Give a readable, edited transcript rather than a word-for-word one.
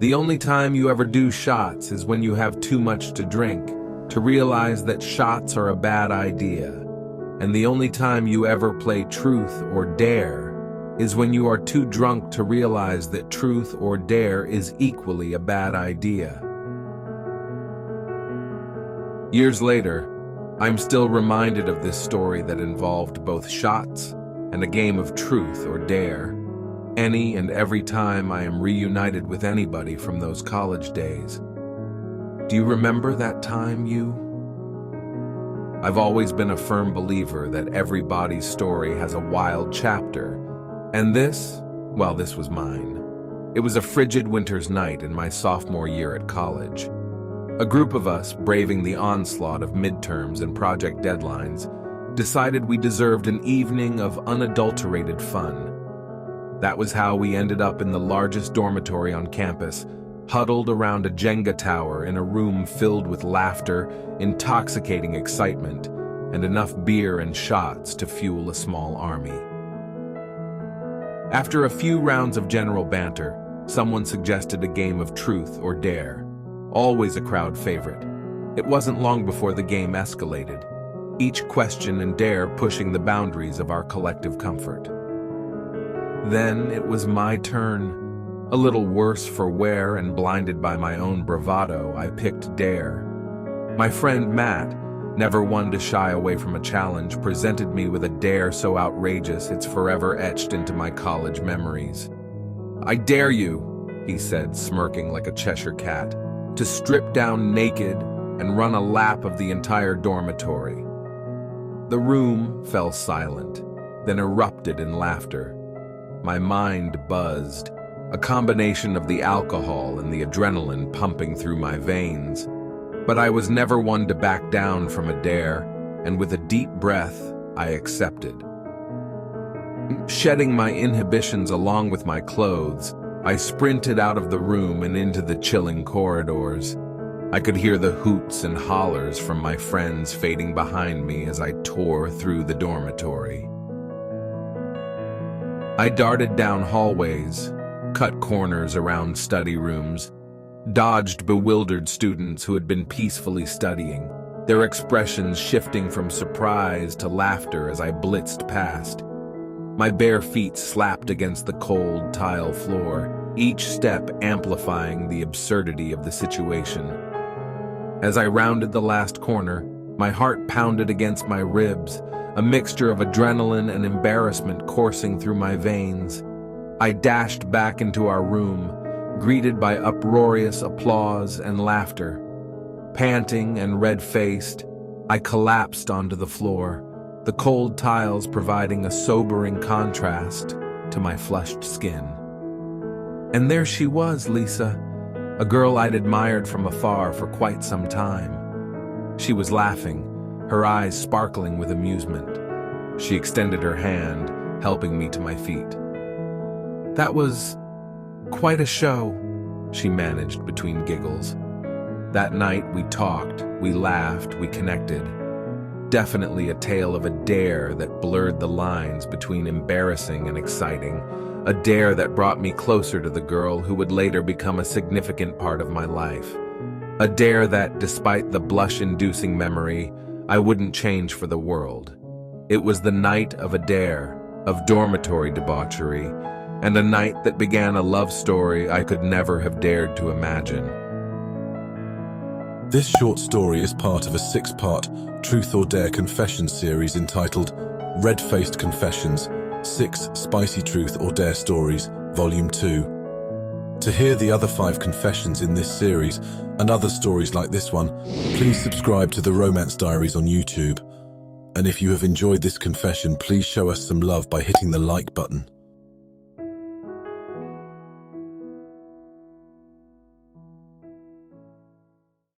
The only time you ever do shots is when you have too much to drink, to realize that shots are a bad idea. And the only time you ever play truth or dare is when you are too drunk to realize that truth or dare is equally a bad idea. Years later, I'm still reminded of this story that involved both shots and a game of truth or dare, any and every time I am reunited with anybody from those college days. Do you remember that time, you? I've always been a firm believer that everybody's story has a wild chapter, and this was mine. It was a frigid winter's night in my sophomore year at college. A group of us, braving the onslaught of midterms and project deadlines, decided we deserved an evening of unadulterated fun. That was how we ended up in the largest dormitory on campus, huddled around a Jenga tower in a room filled with laughter, intoxicating excitement, and enough beer and shots to fuel a small army. After a few rounds of general banter, someone suggested a game of truth or dare. Always a crowd favorite. It wasn't long before the game escalated, each question and dare pushing the boundaries of our collective comfort. Then it was my turn. A little worse for wear and blinded by my own bravado, I picked dare. My friend Matt, never one to shy away from a challenge, presented me with a dare so outrageous it's forever etched into my college memories. "I dare you," he said, smirking like a Cheshire cat, "to strip down naked and run a lap of the entire dormitory." The room fell silent, then erupted in laughter. My mind buzzed, a combination of the alcohol and the adrenaline pumping through my veins. But I was never one to back down from a dare, and with a deep breath, I accepted. Shedding my inhibitions along with my clothes, I sprinted out of the room and into the chilling corridors. I could hear the hoots and hollers from my friends fading behind me as I tore through the dormitory. I darted down hallways, cut corners around study rooms, dodged bewildered students who had been peacefully studying, their expressions shifting from surprise to laughter as I blitzed past. My bare feet slapped against the cold tile floor, each step amplifying the absurdity of the situation. As I rounded the last corner, my heart pounded against my ribs, a mixture of adrenaline and embarrassment coursing through my veins. I dashed back into our room, greeted by uproarious applause and laughter. Panting and red-faced, I collapsed onto the floor, the cold tiles providing a sobering contrast to my flushed skin. And there she was, Lisa, a girl I'd admired from afar for quite some time. She was laughing, her eyes sparkling with amusement. She extended her hand, helping me to my feet. "That was quite a show," she managed between giggles. That night we talked, we laughed, we connected. Definitely a tale of a dare that blurred the lines between embarrassing and exciting, a dare that brought me closer to the girl who would later become a significant part of my life. A dare that, despite the blush-inducing memory, I wouldn't change for the world. It was the night of a dare, of dormitory debauchery, and a night that began a love story I could never have dared to imagine. This short story is part of a 6-part Truth or Dare confession series entitled Red-Faced Confessions, 6 Spicy Truth or Dare Stories, Volume 2. To hear the other 5 confessions in this series and other stories like this one, please subscribe to the Romance Diaries on YouTube. And if you have enjoyed this confession, please show us some love by hitting the like button.